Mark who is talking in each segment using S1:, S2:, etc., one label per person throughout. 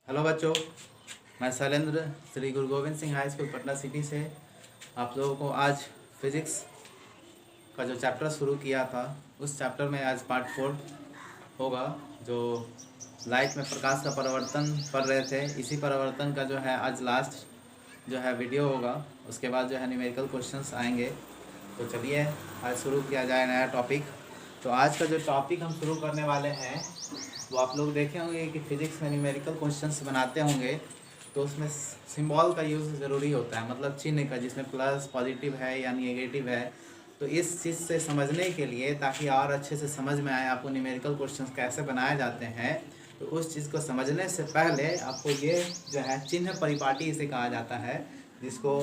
S1: Hello बच्चों, मैं शैलेंद्र श्री गुरु Govind Singh high school Patna city से आप लोगों को आज फिज़िक्स का जो चैप्टर शुरू किया था उस चैप्टर में आज पार्ट 4 होगा। जो लाइट में प्रकाश का परिवर्तन पढ़ रहे थे, इसी परिवर्तन का जो है आज लास्ट जो है वीडियो होगा। उसके बाद जो है न्यूमेरिकल क्वेश्चंस आएंगे। तो चलिए आज शुरू किया जाए नया टॉपिक। तो आज का जो टॉपिक हम शुरू करने वाले हैं वो आप लोग देखे होंगे कि फिज़िक्स में न्यूमेरिकल क्वेश्चंस बनाते होंगे तो उसमें सिंबल का यूज़ ज़रूरी होता है, मतलब चिन्ह का, जिसमें प्लस पॉजिटिव है या नेगेटिव है। तो इस चीज़ से समझने के लिए, ताकि और अच्छे से समझ में आए आपको न्यूमेरिकल क्वेश्चंस कैसे बनाए जाते हैं, तो उस चीज़ को समझने से पहले आपको ये जो है चिन्ह परिपाटी इसे कहा जाता है, जिसको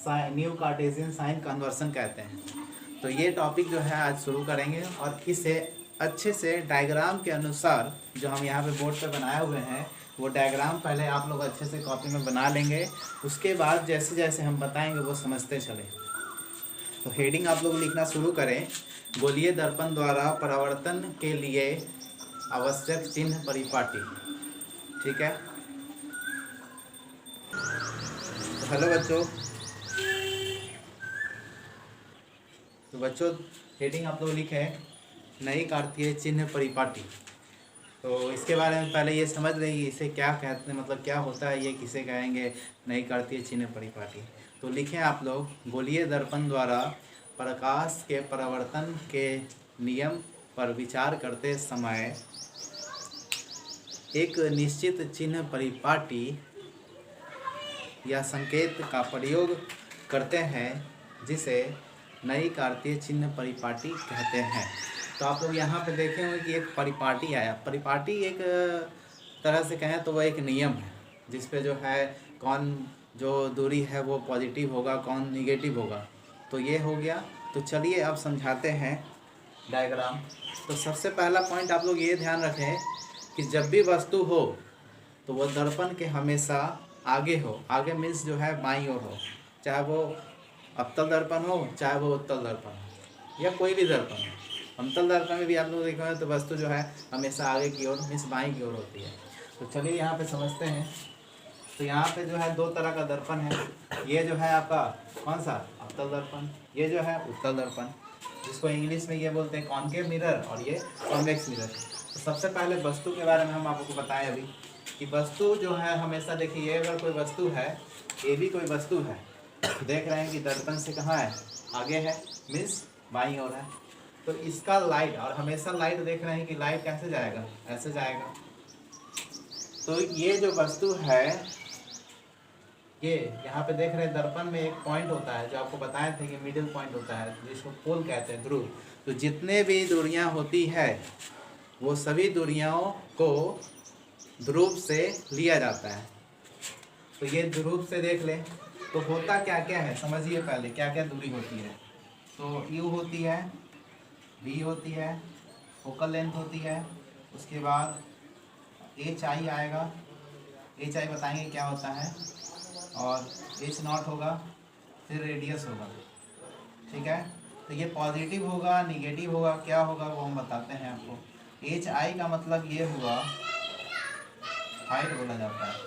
S1: न्यू कार्टेशियन साइन कन्वर्सन कहते हैं। तो ये टॉपिक जो है आज शुरू करेंगे और इसे अच्छे से डायग्राम के अनुसार जो हम यहाँ पे बोर्ड पे बनाए हुए हैं वो डायग्राम पहले आप लोग अच्छे से कॉपी में बना लेंगे। उसके बाद जैसे जैसे हम बताएंगे वो समझते चले। तो हेडिंग आप लोग लिखना शुरू करें, गोलीय दर्पण द्वारा परावर्तन के लिए आवश्यक चिन्ह परिपाटी। ठीक है, तो हेलो बच्चों। तो बच्चों हेडिंग आप लोग लिखे नई कार्तीय चिन्ह परिपाटी। तो इसके बारे में पहले ये समझ लेंगे इसे क्या कहते हैं, मतलब क्या होता है, ये किसे कहेंगे नई कार्तीय चिन्ह परिपाटी। तो लिखें आप लोग, गोलीय दर्पण द्वारा प्रकाश के परावर्तन के नियम पर विचार करते समय एक निश्चित चिन्ह परिपाटी या संकेत का प्रयोग करते हैं जिसे नई कार्तीय चिन्ह परिपाटी कहते हैं। तो आप लोग यहाँ पे देखे होंगे कि एक परिपाटी आया। परिपाटी एक तरह से कहें तो वह एक नियम है जिस पे जो है कौन जो दूरी है वो पॉजिटिव होगा, कौन निगेटिव होगा। तो ये हो गया। तो चलिए अब समझाते हैं डायग्राम। तो सबसे पहला पॉइंट आप लोग ये ध्यान रखें कि जब भी वस्तु हो तो वह दर्पण के हमेशा आगे हो। आगे मीन्स जो है बाईं ओर हो, चाहे वो अवतल दर्पण हो चाहे वो उत्तल दर्पण हो या कोई भी दर्पण हो। समतल दर्पण में भी आप लोग देखेंगे तो वस्तु जो है हमेशा आगे की ओर मीन्स बाईं की ओर होती है। तो चलिए यहाँ पे समझते हैं। तो यहाँ पे जो है दो तरह का दर्पण है। ये जो है आपका कौन सा अवतल दर्पण, ये जो है उत्तल दर्पण, जिसको इंग्लिश में ये बोलते हैं कॉन्केव मिरर और ये कॉन्वेक्स मिरर। तो सबसे पहले वस्तु के बारे में हम आपको बताएं अभी कि वस्तु जो है हमेशा, देखिए ये अगर कोई वस्तु है, ये भी कोई वस्तु है, देख रहे हैं कि दर्पण से कहाँ है, आगे है, मीन्स बाईं ओर है। तो इसका लाइट, और हमेशा लाइट देख रहे हैं कि लाइट कैसे जाएगा, ऐसे जाएगा। तो ये जो वस्तु है, ये यहाँ पे देख रहे हैं दर्पण में एक पॉइंट होता है जो आपको बताए थे कि मिडिल पॉइंट होता है, जिसको पोल कहते हैं, ध्रुव। तो जितने भी दूरियां होती है वो सभी दूरियों को ध्रुव से लिया जाता है। तो ये ध्रुव से देख लें तो होता क्या क्या है, समझिए पहले क्या क्या दूरी होती है। तो यू होती है, वी होती है, फोकल लेंथ होती है, उसके बाद एच आई आएगा, एच आई बताएंगे क्या होता है, और एच नॉट होगा, फिर रेडियस होगा। ठीक है, तो ये पॉजिटिव होगा, निगेटिव होगा, क्या होगा वो हम बताते हैं आपको। एच आई का मतलब ये हुआ हाइट बोला जाता है,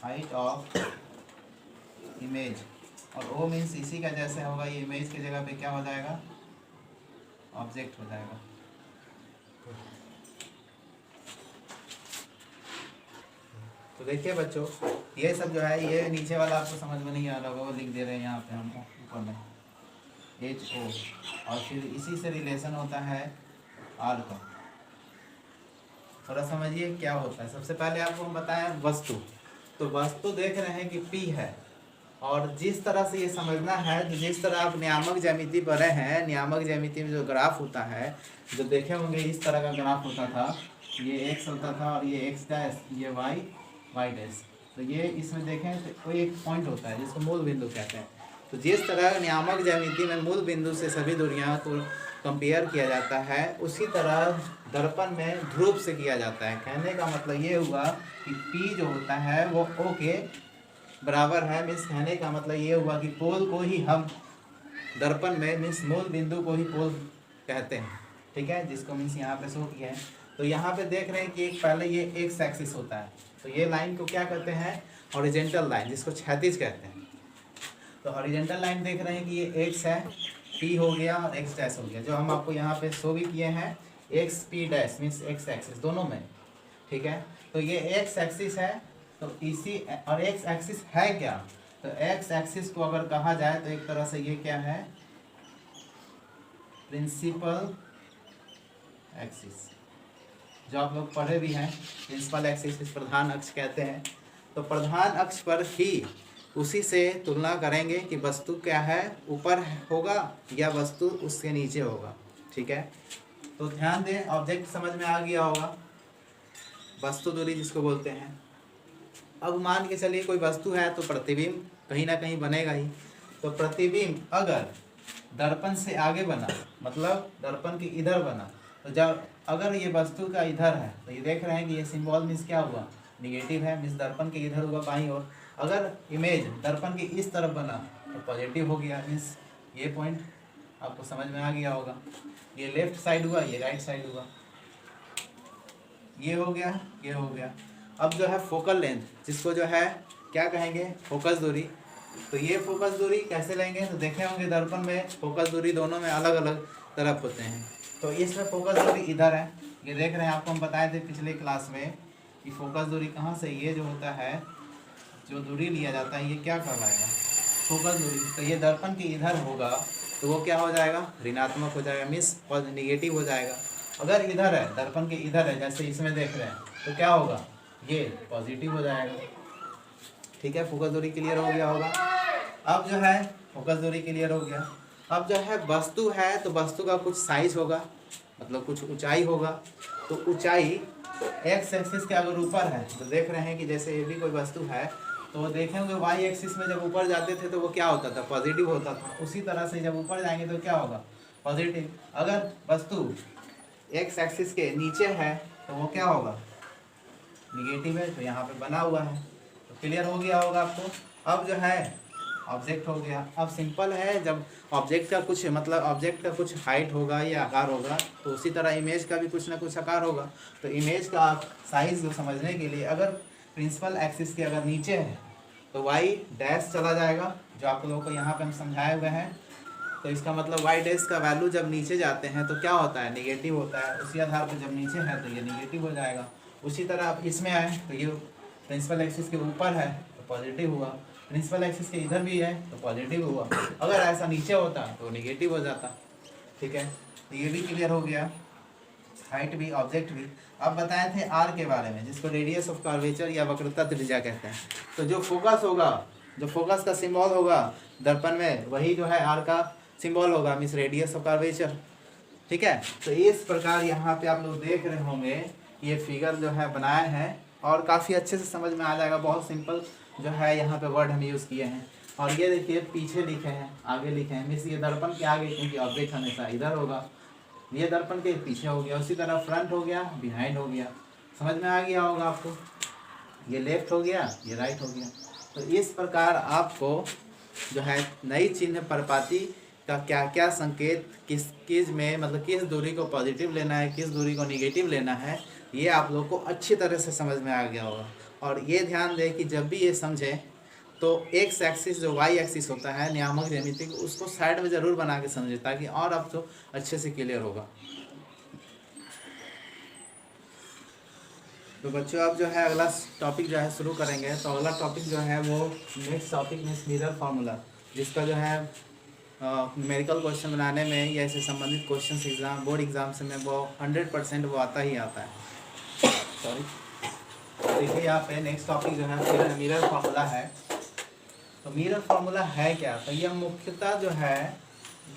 S1: हाइट ऑफ इमेज, और ओ मीन्स इसी का जैसे होगा, ये इमेज की जगह पे क्या हो जाएगा, ऑब्जेक्ट हो जाएगा। तो देखिए बच्चों, ये सब जो है, ये नीचे वाला आपको समझ में नहीं आ रहा होगा, वो लिख दे रहे हैं यहाँ पे हम ऊपर में एच ओ, और फिर इसी से रिलेशन होता है आर का। थोड़ा समझिए क्या होता है। सबसे पहले आपको हम बताएं वस्तु। तो वस्तु देख रहे हैं कि पी है, और जिस तरह से ये समझना है, तो जिस तरह आप नियामक ज्यामिति पढ़े हैं, नियामक ज्यामिति में जो ग्राफ होता है, जो देखे होंगे इस तरह का ग्राफ होता था, ये एक्स होता था और ये एक्स डैश, ये वाई, वाई डैश। तो ये इसमें देखें तो कोई एक पॉइंट होता है जिसको मूल बिंदु कहते हैं। तो जिस तरह नियामक ज्यामिति में मूल बिंदु से सभी दूरियां को कंपेयर किया जाता है, उसी तरह दर्पण में ध्रुव से किया जाता है। कहने का मतलब ये हुआ कि P जो होता है वो O के बराबर है। मीन्स कहने का मतलब ये हुआ कि पोल को ही हम दर्पण में, मीन्स मूल बिंदु को ही पोल कहते हैं। ठीक है, जिसको मीन्स यहाँ पे शो किया है। तो यहाँ पे देख रहे हैं कि एक पहले ये एक्स एक्सिस होता है, तो ये लाइन को क्या कहते हैं, हॉरिजेंटल लाइन, जिसको क्षैतिज कहते हैं। तो हॉरिजेंटल लाइन देख रहे हैं कि ये एक्स है, पी हो गया और एक्स डैश हो गया, जो हम आपको यहाँ पे शो भी किए हैं, x P dash means x axis दोनों में, ठीक है। तो ये एक्स एक्सिस है, तो इसी और एक्स एक्सिस है क्या, तो एक्स एक्सिस को अगर कहा जाए तो एक तरह से ये क्या है, प्रिंसिपल एक्सिस, जो आप लोग पढ़े भी हैं, प्रिंसिपल एक्सिस प्रधान अक्ष कहते हैं। तो प्रधान अक्ष पर ही उसी से तुलना करेंगे कि वस्तु क्या है, ऊपर होगा या वस्तु उसके नीचे होगा, ठीक है। तो ध्यान दें, ऑब्जेक्ट समझ में आ गया होगा, वस्तु दूरी जिसको बोलते हैं। अब मान के चलिए कोई वस्तु है तो प्रतिबिंब कहीं ना कहीं बनेगा ही। तो प्रतिबिंब अगर दर्पण से आगे बना, मतलब दर्पण के इधर बना, तो जब अगर ये वस्तु का इधर है तो ये देख रहे हैं कि ये सिंबल मीन्स क्या हुआ, निगेटिव है, मीन्स दर्पण के इधर हुआ बाईं ओर। अगर इमेज दर्पण के इस तरफ बना तो पॉजिटिव हो गया, मीन्स ये पॉइंट आपको समझ में आ गया होगा। ये लेफ्ट साइड हुआ, ये राइट साइड हुआ, ये हो गया, ये हो गया। अब जो है फोकल लेंथ, जिसको जो है क्या कहेंगे, फोकस दूरी। तो ये फोकस दूरी कैसे लेंगे, तो देखे होंगे दर्पण में फोकस दूरी दोनों में अलग अलग तरफ होते हैं। तो इसमें फोकस दूरी इधर है, ये देख रहे हैं, आपको हम बताए थे पिछले क्लास में कि फोकस दूरी कहाँ से, ये जो होता है, जो दूरी लिया जाता है, ये क्या कहलाएगा, फोकस दूरी। तो ये दर्पण के इधर होगा तो वो क्या हो जाएगा, ऋणात्मक हो जाएगा, मीन्स निगेटिव हो जाएगा। अगर इधर है, दर्पण के इधर है, जैसे इसमें देख रहे हैं, तो क्या होगा, ये पॉजिटिव हो जाएगा, ठीक है। फोकस दूरी क्लियर हो गया होगा। अब जो है फोकस दूरी क्लियर हो गया। अब जो है वस्तु है, तो वस्तु का कुछ साइज होगा, मतलब कुछ ऊंचाई होगा। तो ऊंचाई एक्स एक्सिस के अगर ऊपर है तो देख रहे हैं कि जैसे ये भी कोई वस्तु है, तो वो देखेंगे वाई एक्सिस में जब ऊपर जाते थे तो वो क्या होता था, पॉजिटिव होता था। उसी तरह से जब ऊपर जाएंगे तो क्या होगा, पॉजिटिव। अगर वस्तु एक्स एक्सिस के नीचे है तो वो क्या होगा, निगेटिव है, तो यहाँ पे बना हुआ है। तो क्लियर हो गया होगा आपको। अब जो है ऑब्जेक्ट हो गया। अब सिंपल है, जब ऑब्जेक्ट का कुछ मतलब ऑब्जेक्ट का कुछ हाइट होगा या आकार होगा, तो उसी तरह इमेज का भी कुछ ना कुछ आकार होगा। तो इमेज का साइज को समझने के लिए अगर प्रिंसिपल एक्सिस के अगर नीचे है तो वाई डैश चला जाएगा, जो आप लोगों को यहाँ पे हम समझाए हुए हैं। तो इसका मतलब वाई डैश का वैल्यू जब नीचे जाते हैं तो क्या होता है, निगेटिव होता है। उसी आधार पर जब नीचे है तो ये निगेटिव हो जाएगा। उसी तरह आप इसमें आए तो ये प्रिंसिपल एक्सिस के ऊपर है तो पॉजिटिव हुआ, प्रिंसिपल एक्सिस के इधर भी है तो पॉजिटिव हुआ। अगर ऐसा नीचे होता तो निगेटिव हो जाता, ठीक है। तो ये भी क्लियर हो गया, हाइट भी, ऑब्जेक्ट भी। अब बताए थे आर के बारे में, जिसको रेडियस ऑफ कर्वेचर या वक्रता त्रिज्या कहते हैं। तो जो फोकस होगा, जो फोकस का सिंबल होगा दर्पण में, वही जो है आर का सिंबल होगा, मीन्स रेडियस ऑफ कर्वेचर, ठीक है। तो इस प्रकार यहाँ पे आप लोग देख रहे होंगे, ये फिगर जो है बनाए हैं और काफ़ी अच्छे से समझ में आ जाएगा। बहुत सिंपल जो है यहाँ पे वर्ड हम यूज़ किए हैं। और ये देखिए पीछे लिखे हैं, आगे लिखे हैं, मीन्स ये दर्पण के आगे, क्योंकि ऑब्जेक्ट हमेशा इधर होगा, ये दर्पण के पीछे हो गया। उसी तरह फ्रंट हो गया, बिहाइंड हो गया। समझ में आ गया होगा आपको, ये लेफ्ट हो गया, ये राइट हो गया। तो इस प्रकार आपको जो है नई चिन्ह परपाती का क्या क्या संकेत, किस में मतलब किस दूरी को पॉजिटिव लेना है, किस दूरी को निगेटिव लेना है, ये आप लोग को अच्छी तरह से समझ में आ गया होगा। और ये ध्यान दें कि जब भी ये समझें तो एक्स एक्सिस जो वाई एक्सिस होता है नियामक ज्यामिति, उसको साइड में ज़रूर बना के समझें, ताकि और आपको अच्छे से क्लियर होगा। तो बच्चों अब जो है अगला टॉपिक जो है शुरू करेंगे। तो अगला टॉपिक जो है वो next topic means mirror formula, जिसका जो है न्यूमेरिकल क्वेश्चन बनाने में या इससे संबंधित क्वेश्चन एग्जाम, बोर्ड एग्जाम से में वो 100% वो आता ही आता है। सॉरी, देखिए यहाँ पे नेक्स्ट टॉपिक जो है फिर मिरर फार्मूला है। तो मिरर फार्मूला है क्या, तो यह मुख्यतः जो है,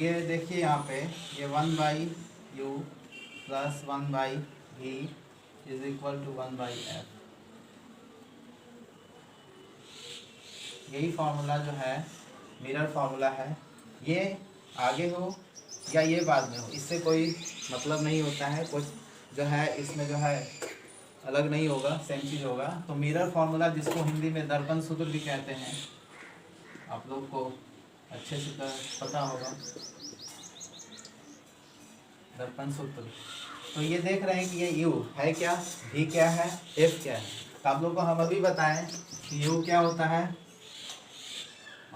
S1: ये देखिए यहाँ पे ये 1/u + 1/v is equal to 1/f, यही फार्मूला जो है मिरर फार्मूला है। ये आगे हो या ये बाद में हो, इससे कोई मतलब नहीं होता है, कुछ जो है इसमें जो है अलग नहीं होगा, सेम चीज़ होगा। तो मिरर फार्मूला, जिसको हिंदी में दर्पण सूत्र भी कहते हैं, आप लोग को अच्छे से पता होगा दर्पण सूत्र। तो ये देख रहे हैं कि ये U है क्या, V क्या है, F क्या है। आप लोग को हम अभी बताएं कि यू क्या होता है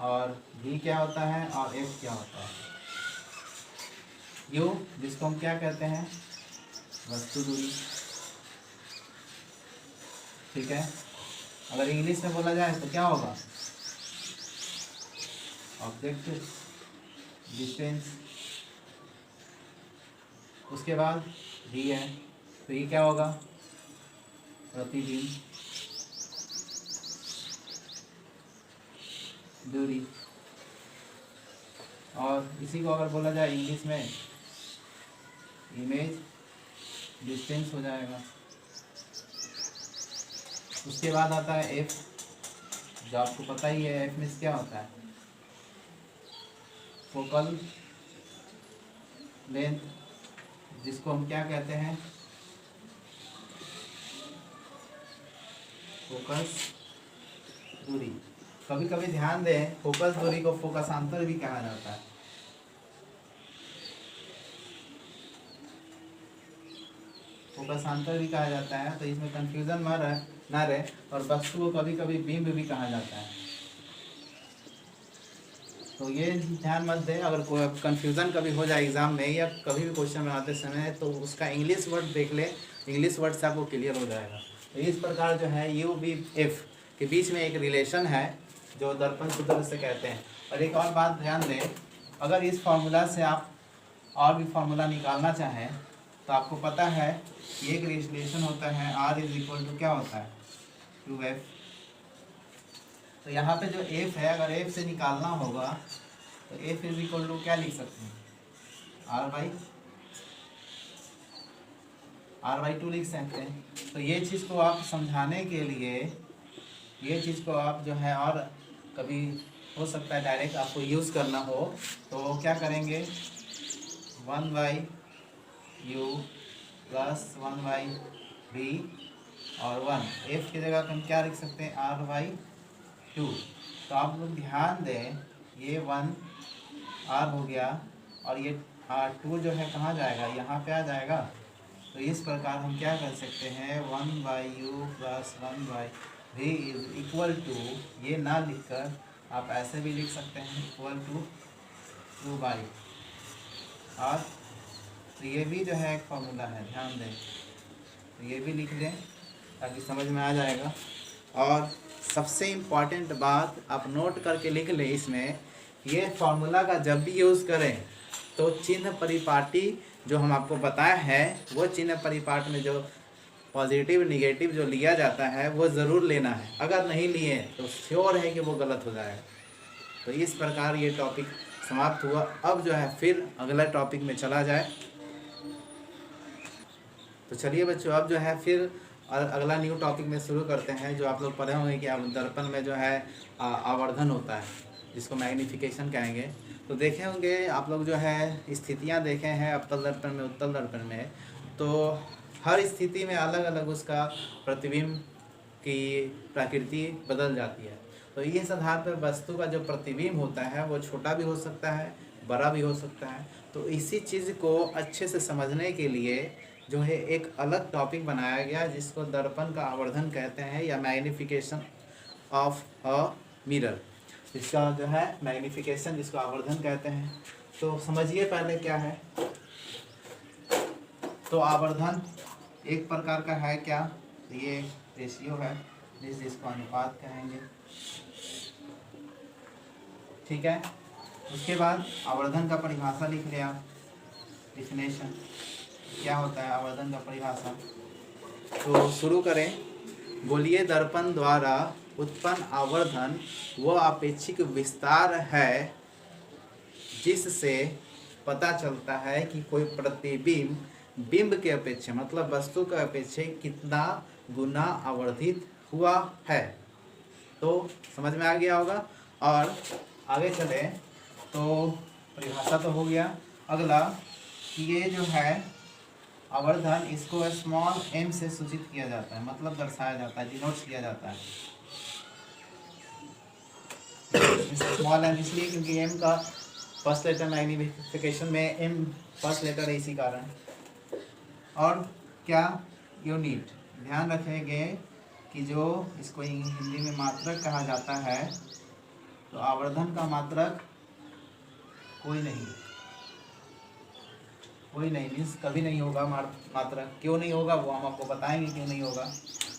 S1: और वी क्या होता है और एफ क्या होता है। यू जिसको हम क्या कहते हैं, वस्तु दूरी, ठीक है। अगर इंग्लिश में बोला जाए तो क्या होगा, ऑब्जेक्ट डिस्टेंस। उसके बाद वी है, तो ये क्या होगा, प्रतिबिंब दूरी। और इसी को अगर बोला जाए इंग्लिश में, इमेज डिस्टेंस हो जाएगा। उसके बाद आता है एफ, जो आपको पता ही है एफ में क्या होता है, फोकल लेंथ, जिसको हम क्या कहते हैं, फोकस दूरी। कभी कभी ध्यान दें, फोकस दूरी को फोकसांतर भी कहा जाता है। फोकसांतर भी कहा जाता है, तो इसमें कंफ्यूजन ना रहे। और वस्तु को कभी कभी बिंब भी कहा जाता है, तो ये ध्यान मत दें। अगर कोई कंफ्यूजन कभी हो जाए एग्जाम में या कभी भी क्वेश्चन बनाते समय, तो उसका इंग्लिश वर्ड देख ले, इंग्लिश वर्ड से आपको क्लियर हो जाएगा। तो इस प्रकार जो है यू वी एफ के बीच में एक रिलेशन है जो दर्पण सूत्र से कहते हैं। और एक और बात ध्यान दें, अगर इस फार्मूला से आप और भी फार्मूला निकालना चाहें तो आपको पता है कि एक रिलेशन होता है R इज इक्वल टू क्या होता है, टू एफ। तो यहाँ पे जो एफ है, अगर एफ से निकालना होगा तो एफ इज इक्वल टू क्या लिख सकते हैं, R/2 लिख सकते हैं। तो ये चीज़ को आप समझाने के लिए, ये चीज़ को आप जो है, और कभी हो सकता है डायरेक्ट आपको यूज़ करना हो, तो क्या करेंगे, 1/u प्लस 1/v और 1, एफ की जगह हम क्या लिख सकते हैं, R/2। तो आप लोग ध्यान दें, ये 1 R हो गया और ये R2 जो है कहाँ जाएगा, यहाँ पे आ जाएगा। तो इस प्रकार हम क्या कर सकते हैं, 1/u plus 1/v is equal to, ये ना लिखकर आप ऐसे भी लिख सकते हैं, इक्वल टू 2/। और तो ये भी जो है एक फॉर्मूला है, ध्यान दें, तो ये भी लिख दें ताकि समझ में आ जाएगा। और सबसे इम्पॉर्टेंट बात आप नोट करके लिख लें, इसमें ये फार्मूला का जब भी यूज़ करें तो चिन्ह परिपाटी जो हम आपको बताए हैं, वो चिन्ह परिपाट में जो पॉजिटिव निगेटिव जो लिया जाता है वो ज़रूर लेना है। अगर नहीं लिए तो श्योर है कि वो गलत हो जाएगा। तो इस प्रकार ये टॉपिक समाप्त हुआ। अब जो है फिर अगला टॉपिक में चला जाए। तो चलिए बच्चों, अब जो है फिर अगला न्यू टॉपिक में शुरू करते हैं। जो आप लोग पढ़े होंगे कि दर्पण में जो है आवर्धन होता है, जिसको मैग्नीफिकेशन कहेंगे। तो देखे होंगे आप लोग जो है स्थितियां देखे हैं अवतल दर्पण में, उत्तल दर्पण में। तो हर स्थिति में अलग अलग उसका प्रतिबिंब की प्रकृति बदल जाती है। तो इस आधार पर वस्तु का जो प्रतिबिंब होता है वो छोटा भी हो सकता है, बड़ा भी हो सकता है। तो इसी चीज़ को अच्छे से समझने के लिए जो है एक अलग टॉपिक बनाया गया, जिसको दर्पण का आवर्धन कहते हैं या मैग्नीफिकेशन ऑफ अ मिरर। इसका जो है मैग्नीफिकेशन, जिसको आवर्धन कहते हैं। तो समझिए पहले क्या है। तो आवर्धन एक प्रकार का है क्या, ये रेशियो है, जिसको अनुपात कहेंगे, ठीक है। उसके बाद आवर्धन का परिभाषा लिख लिया, डिफिनेशन क्या होता है आवर्धन का परिभाषा। तो शुरू करें। गोलीय दर्पण द्वारा उत्पन्न आवर्धन वह आपेक्षिक विस्तार है जिससे पता चलता है कि कोई प्रतिबिंब बिंब के अपेक्षा, मतलब वस्तु के अपेक्षा कितना गुना आवर्धित हुआ है। तो समझ में आ गया होगा। और आगे चले तो परिभाषा तो हो गया। अगला कि ये जो है आवर्धन, इसको स्मॉल m से सूचित किया जाता है, मतलब दर्शाया जाता है, डिनोट किया जाता है स्मॉल m, इसलिए क्योंकि m का फर्स्ट लेटर मैग्नीफिकेशन में m फर्स्ट लेटर है, इसी कारण। और क्या यूनिट, ध्यान रखेंगे कि जो इसको हिंदी में मात्रक कहा जाता है, तो आवर्धन का मात्रक कोई नहीं मीन्स कभी नहीं होगा मात्रक। क्यों नहीं होगा वो हम आपको बताएंगे क्यों नहीं होगा।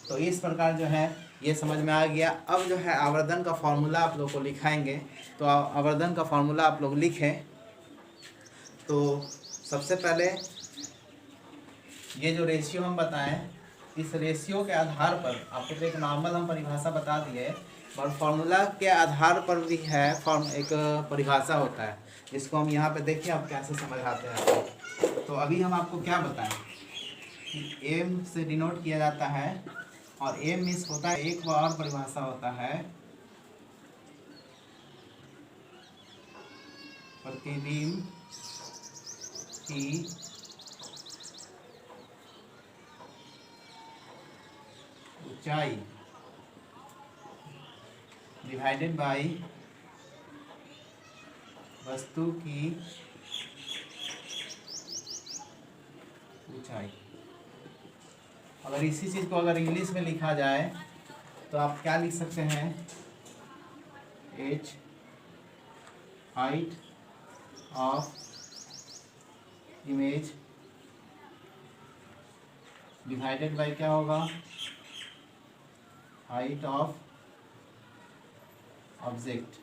S1: तो इस प्रकार जो है ये समझ में आ गया। अब जो है आवर्धन का फॉर्मूला आप लोग को लिखाएंगे। तो आवर्धन का फॉर्मूला आप लोग लिखें। तो सबसे पहले ये जो रेशियो हम बताएं, इस रेशियो के आधार पर आपको तो एक नॉर्मल हम परिभाषा बता दिए, और फॉर्मूला के आधार पर भी है एक परिभाषा होता है, जिसको हम यहाँ पे देखिए आप कैसे समझ आते हैं आपको। तो अभी हम आपको क्या बताएं कि एम से डिनोट किया जाता है, और एम मीन्स होता है एक और परिभाषा होता है प्रतिबिंब की ऊंचाई डिवाइडेड बाय वस्तु की ऊंचाई। अगर इसी चीज़ को अगर इंग्लिश में लिखा जाए तो आप क्या लिख सकते हैं, h height of image divided by क्या होगा, हाइट ऑफ ऑब्जेक्ट।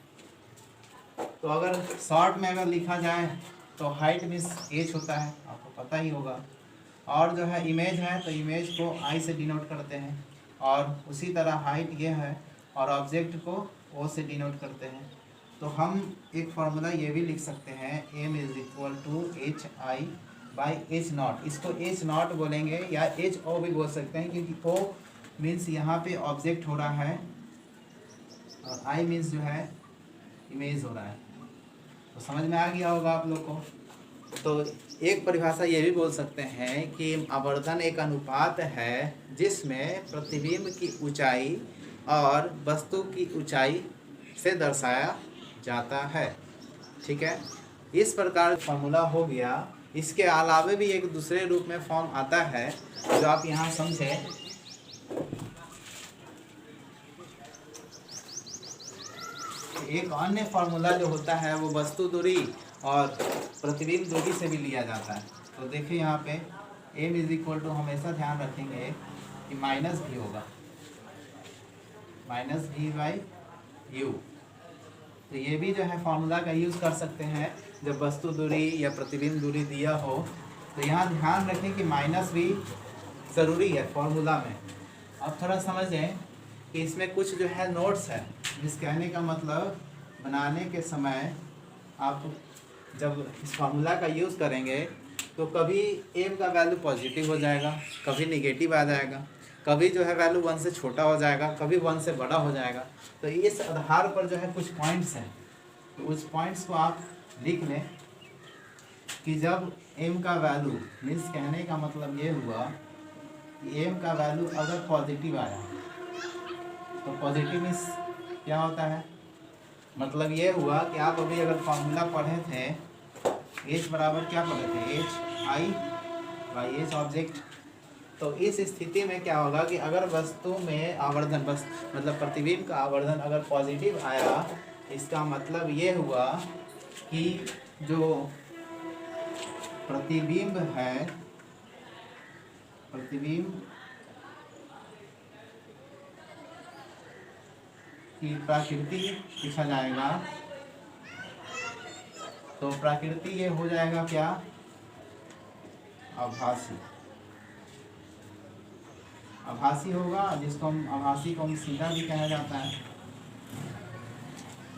S1: तो अगर शॉर्ट में अगर लिखा जाए तो हाइट मीन्स एच होता है, आपको पता ही होगा। और जो है इमेज है तो इमेज को आई से डिनोट करते हैं, और उसी तरह हाइट ये है और ऑब्जेक्ट को ओ से डिनोट करते हैं। तो हम एक फार्मूला ये भी लिख सकते हैं, m is equal to H I by H naught. इसको एच नॉट बोलेंगे या एच ओ भी बोल सकते हैं, क्योंकि ओ मीन्स यहाँ पे ऑब्जेक्ट हो रहा है और आई मीन्स जो है इमेज हो रहा है। तो समझ में आ गया होगा आप लोग को। तो एक परिभाषा ये भी बोल सकते हैं कि आवर्धन एक अनुपात है जिसमें प्रतिबिंब की ऊंचाई और वस्तु की ऊंचाई से दर्शाया जाता है। ठीक है, इस प्रकार फॉर्मूला हो गया। इसके अलावा भी एक दूसरे रूप में फॉर्म आता है जो आप यहाँ समझें। एक अन्य फार्मूला जो होता है वो वस्तु दूरी और प्रतिबिंब दूरी से भी लिया जाता है। तो देखिए यहाँ पे m इज इक्वल टू हमेशा ध्यान रखेंगे कि माइनस भी होगा, माइनस भी बाई यू। तो ये भी जो है फार्मूला का यूज़ कर सकते हैं जब वस्तु दूरी या प्रतिबिंब दूरी दिया हो। तो यहाँ ध्यान रखें कि माइनस भी ज़रूरी है फार्मूला में। अब थोड़ा समझें कि इसमें कुछ जो है नोट्स है, जिस कहने का मतलब बनाने के समय आप जब इस फार्मूला का यूज़ करेंगे तो कभी m का वैल्यू पॉजिटिव हो जाएगा, कभी निगेटिव आ जाएगा, कभी जो है वैल्यू 1 से छोटा हो जाएगा, कभी 1 से बड़ा हो जाएगा। तो इस आधार पर जो है कुछ पॉइंट्स हैं, तो उस पॉइंट्स को आप लिख लें कि जब m का वैल्यू मीन्स कहने का मतलब ये हुआ कि m का वैल्यू अगर पॉजिटिव आया तो पॉजिटिव मीन्स क्या होता है, मतलब ये हुआ कि आप अभी अगर फॉर्मूला पढ़े थे h बराबर क्या पढ़े थे, H I by H object. तो इस स्थिति में क्या होगा कि अगर वस्तु में आवर्धन बस मतलब प्रतिबिंब का आवर्धन अगर पॉजिटिव आया, इसका मतलब ये हुआ कि जो प्रतिबिंब है, प्रतिबिंब की प्रकृति लिखा जाएगा। तो प्रकृति ये हो जाएगा क्या, आभासी। आभासी होगा, जिसको हम आभासी को हम सीधा भी कहा जाता है।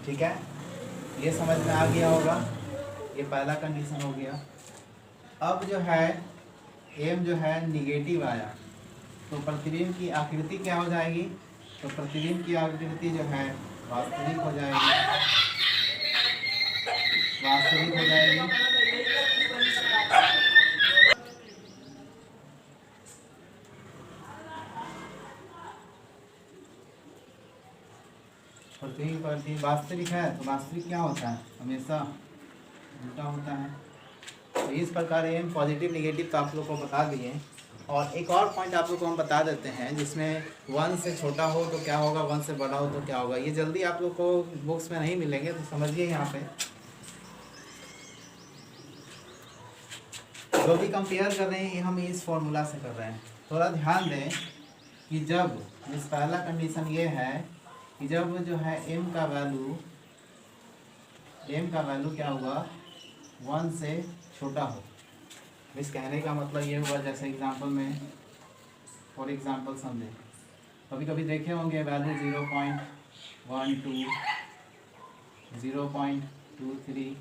S1: ठीक है, ये समझ में आ गया होगा। ये पहला कंडीशन हो गया। अब जो है m जो है निगेटिव आया तो प्रतिबिंब की आकृति क्या हो जाएगी, तो प्रतिबिंब की आकृति जो है वास्तविक हो जाएगी, वास्तविक हो जाएगी। प्रतिबिंब वास्तविक है तो वास्तविक क्या होता है, हमेशा उल्टा होता है। तो इस प्रकार एम पॉजिटिव निगेटिव तो आप लोग को बता दिए। और एक और पॉइंट आप लोग को हम बता देते हैं, जिसमें 1 से छोटा हो तो क्या होगा, 1 से बड़ा हो तो क्या होगा। ये जल्दी आप लोग को बुक्स में नहीं मिलेंगे, तो समझिए यहाँ पे जो भी कंपेयर कर रहे हैं ये हम इस फॉर्मूला से कर रहे हैं। थोड़ा ध्यान दें कि जब इस पहला कंडीशन ये है कि जब जो है m का वैल्यू क्या हुआ, 1 से छोटा हो। इस कहने का मतलब ये हुआ, जैसे एग्जांपल में फॉर एग्जांपल समझे, कभी कभी देखे होंगे वैल्यू 0.12, 0.23,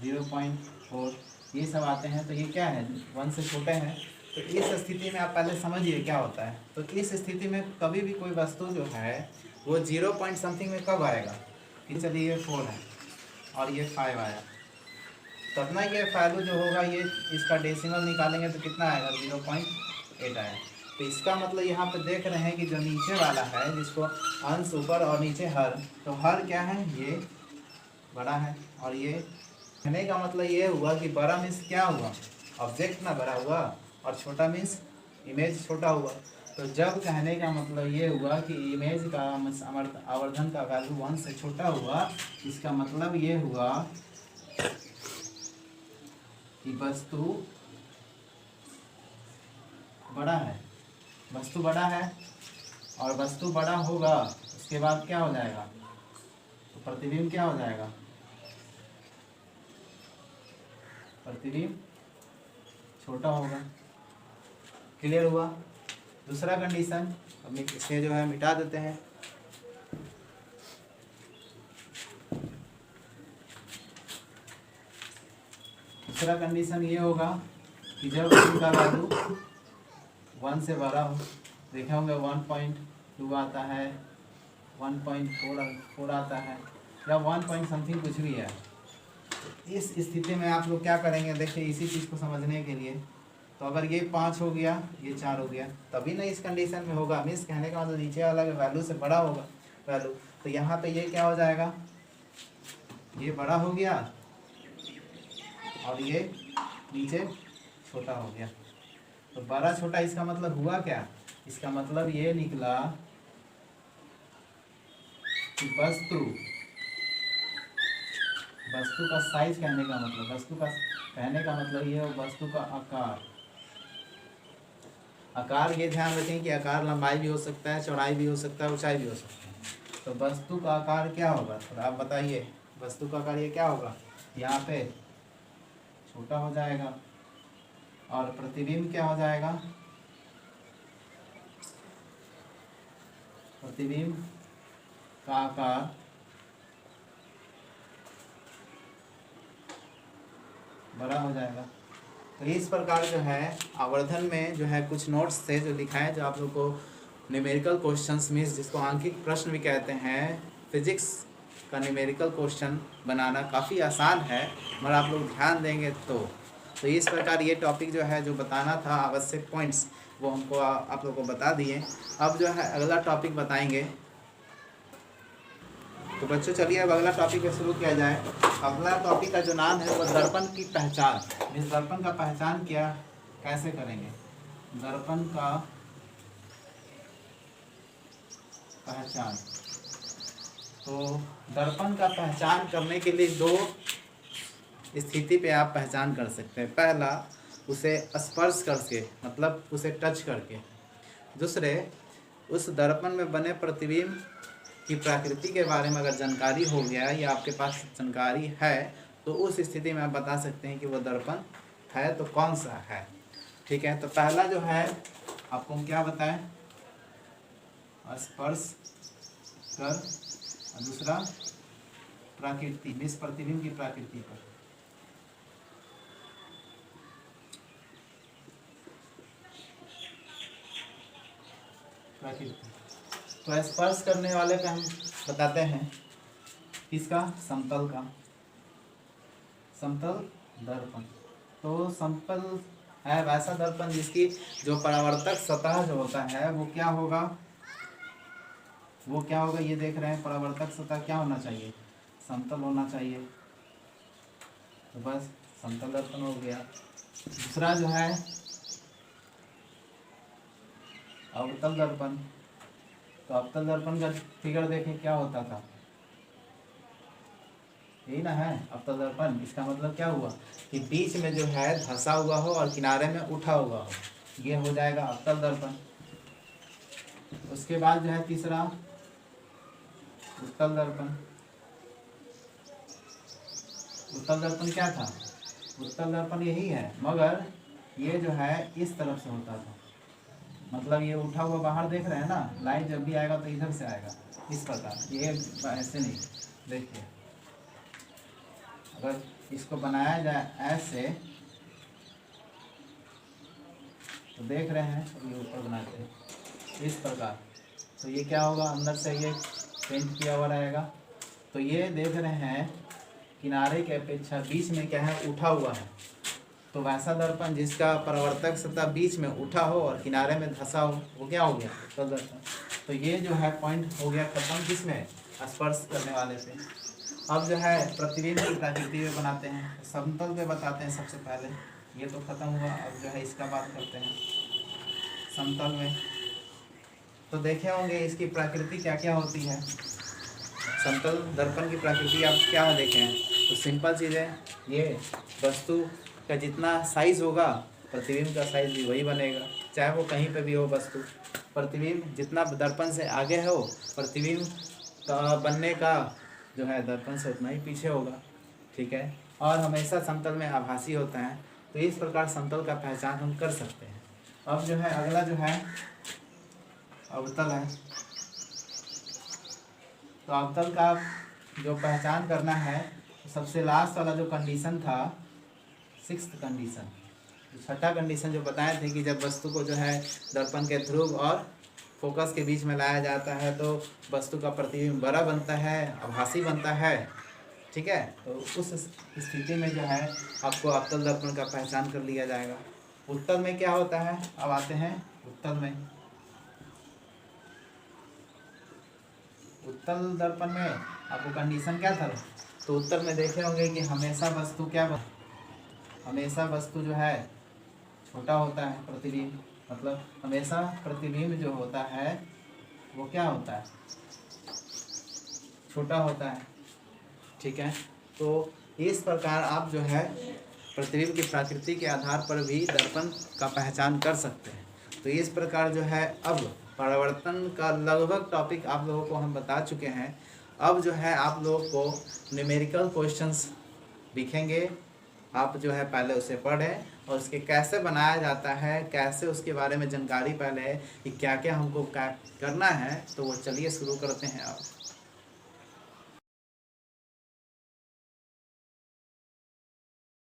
S1: 0.4 ये सब आते हैं, तो ये क्या है, 1 से छोटे हैं। तो इस स्थिति में आप पहले समझिए क्या होता है। तो इस स्थिति में कभी भी कोई वस्तु जो है वो 0 पॉइंट समथिंग में कब आएगा, कि चलिए ये 4 है और ये 5 आया, तब ना ये वैल्यू जो होगा ये इसका डेसिमल निकालेंगे तो कितना आएगा, 0.8 आया। तो इसका मतलब यहाँ पे देख रहे हैं कि जो नीचे वाला है, जिसको अंश ऊपर और नीचे हर, तो हर क्या है, ये बड़ा है। और ये कहने का मतलब ये हुआ कि बड़ा मीन्स क्या हुआ, ऑब्जेक्ट ना बड़ा हुआ, और छोटा मीन्स इमेज छोटा हुआ। तो जब कहने का मतलब ये हुआ कि इमेज का आवर्धन का वैल्यू 1 से छोटा हुआ, इसका मतलब ये हुआ कि वस्तु बड़ा है, वस्तु बड़ा है। और वस्तु बड़ा होगा उसके बाद क्या हो जाएगा, तो प्रतिबिंब क्या हो जाएगा, प्रतिबिंब छोटा होगा। क्लियर हुआ। दूसरा कंडीशन अब इसमें जो है मिटा देते हैं। दूसरा कंडीशन ये होगा कि जब इनका वैल्यू 1 से बड़ा हो, देखे होंगे 1.2 आता है, 1.4 आता है, या 1 पॉइंट समथिंग कुछ भी है। तो इस स्थिति में आप लोग क्या करेंगे, देखिए इसी चीज़ को समझने के लिए, तो अगर ये 5 हो गया, ये 4 हो गया, तभी ना इस कंडीशन में होगा। मीन्स कहने का मतलब नीचे वाला वैल्यू से बड़ा होगा वैल्यू, तो यहाँ पे ये क्या हो जाएगा, ये बड़ा हो गया और ये नीचे छोटा हो गया। तो बड़ा छोटा इसका मतलब हुआ क्या, इसका मतलब ये निकला कि वस्तु का साइज कहने का मतलब, वस्तु का कहने का मतलब ये वस्तु का आकार ये ध्यान रखें कि आकार लंबाई भी हो सकता है, चौड़ाई भी हो सकता है, ऊंचाई भी हो सकता है। तो वस्तु का आकार क्या होगा, थोड़ा आप बताइए, वस्तु का आकार ये क्या होगा, यहाँ पे छोटा हो जाएगा। और प्रतिबिंब क्या हो जाएगा, प्रतिबिंब का आकार बड़ा हो जाएगा। तो इस प्रकार जो है आवर्धन में जो है कुछ नोट्स थे जो लिखाए, जो आप लोग को न्यूमेरिकल क्वेश्चंस मीन्स जिसको आंकिक प्रश्न भी कहते हैं, फिजिक्स का न्यूमेरिकल क्वेश्चन बनाना काफ़ी आसान है, मगर आप लोग ध्यान देंगे तो इस प्रकार ये टॉपिक जो है जो बताना था आवश्यक पॉइंट्स वो हमको आप लोग को बता दिए। अब जो है अगला टॉपिक बताएंगे। तो बच्चों चलिए अब अगला टॉपिक शुरू किया जाए। अगला टॉपिक का जो नाम है वो दर्पण की पहचान। इस दर्पण का पहचान क्या कैसे करेंगे, दर्पण का पहचान। तो दर्पण का पहचान करने के लिए 2 स्थिति पे आप पहचान कर सकते हैं। पहला, उसे स्पर्श करके, मतलब उसे टच करके। दूसरे, उस दर्पण में बने प्रतिबिंब की प्रकृति के बारे में अगर जानकारी हो गया या आपके पास जानकारी है तो उस स्थिति में आप बता सकते हैं कि वो दर्पण है तो कौन सा है। ठीक है, तो पहला जो है आपको हम क्या बताएं, स्पर्श कर, और दूसरा प्रकृति, इस प्रतिबिंब की प्रकृति पर। प्रकृति तो स्पर्श करने वाले पे हम बताते हैं किसका, समतल का, समतल दर्पण। तो समतल है वैसा दर्पण जिसकी जो परावर्तक सतह जो होता है वो क्या होगा, ये देख रहे हैं, परावर्तक सतह क्या होना चाहिए, समतल होना चाहिए। तो बस समतल दर्पण हो गया। दूसरा जो है अवतल दर्पण। तो अवतल दर्पण का फिगर देखें क्या होता था, यही ना है अवतल दर्पण। इसका मतलब क्या हुआ कि बीच में जो है धंसा हुआ हो और किनारे में उठा हुआ हो, ये हो जाएगा अवतल दर्पण। उसके बाद जो है तीसरा उत्तल दर्पण। उत्तल दर्पण क्या था, उत्तल दर्पण यही है, मगर ये जो है इस तरफ से होता था, मतलब ये उठा हुआ बाहर देख रहे हैं ना, लाइट जब भी आएगा तो इधर से आएगा इस प्रकार, ये ऐसे नहीं। देखिए अगर इसको बनाया जाए ऐसे तो देख रहे हैं, ये ऊपर बनाते हैं इस प्रकार, तो ये क्या होगा, अंदर से ये पेंट किया हुआ रहेगा। तो ये देख रहे हैं किनारे के अपेक्षा बीच में क्या है, उठा हुआ है। तो वैसा दर्पण जिसका परावर्तक सतह बीच में उठा हो और किनारे में धंसा हो, वो क्या हो गया, उत्तल दर्पण। तो ये जो है पॉइंट हो गया खत्म, किसमें, स्पर्श करने वाले पे। अब जो है प्रतिबिंब की प्रकृति में बनाते हैं, समतल पे बताते हैं सबसे पहले, ये तो खत्म हुआ। अब जो है इसका बात करते हैं समतल में। तो देखे होंगे इसकी प्रकृति क्या क्या होती है। समतल दर्पण की प्रकृति आप क्या देखें, तो सिंपल चीज़ है, ये वस्तु का जितना साइज होगा प्रतिबिंब का साइज भी वही बनेगा, चाहे वो कहीं पे भी हो वस्तु। प्रतिबिंब जितना दर्पण से आगे हो, प्रतिबिंब का बनने का जो है दर्पण से उतना ही पीछे होगा, ठीक है। और हमेशा समतल में आभासी होता है। तो इस प्रकार समतल का पहचान हम कर सकते हैं। अब जो है अगला जो है अवतल है। तो अवतल का जो पहचान करना है, सबसे लास्ट वाला जो कंडीशन था, सिक्स्थ कंडीशन, छठा कंडीशन जो बताए थे कि जब वस्तु को जो है दर्पण के ध्रुव और फोकस के बीच में लाया जाता है तो वस्तु का प्रतिबिंब बड़ा बनता है, आभासी बनता है, ठीक है। तो उस स्थिति में जो है आपको अवतल दर्पण का पहचान कर लिया जाएगा। उत्तल में क्या होता है, अब आते हैं उत्तल में। उत्तल दर्पण में आपको कंडीशन क्या था, तो उत्तर में देखे होंगे कि हमेशा वस्तु हमेशा वस्तु जो है छोटा होता है, प्रतिबिंब मतलब हमेशा प्रतिबिंब जो होता है वो क्या होता है, छोटा होता है, ठीक है। तो इस प्रकार आप जो है प्रतिबिंब की प्रकृति के आधार पर भी दर्पण का पहचान कर सकते हैं। तो इस प्रकार जो है अब परावर्तन का लगभग टॉपिक आप लोगों को हम बता चुके हैं। अब जो है आप लोगों को न्यूमेरिकल क्वेश्चंस दिखेंगे, आप जो है पहले उसे पढ़ें और उसके कैसे बनाया जाता है, कैसे उसके बारे में जानकारी पहले है कि क्या क्या हमको क्या करना है। तो वो चलिए शुरू करते हैं अब।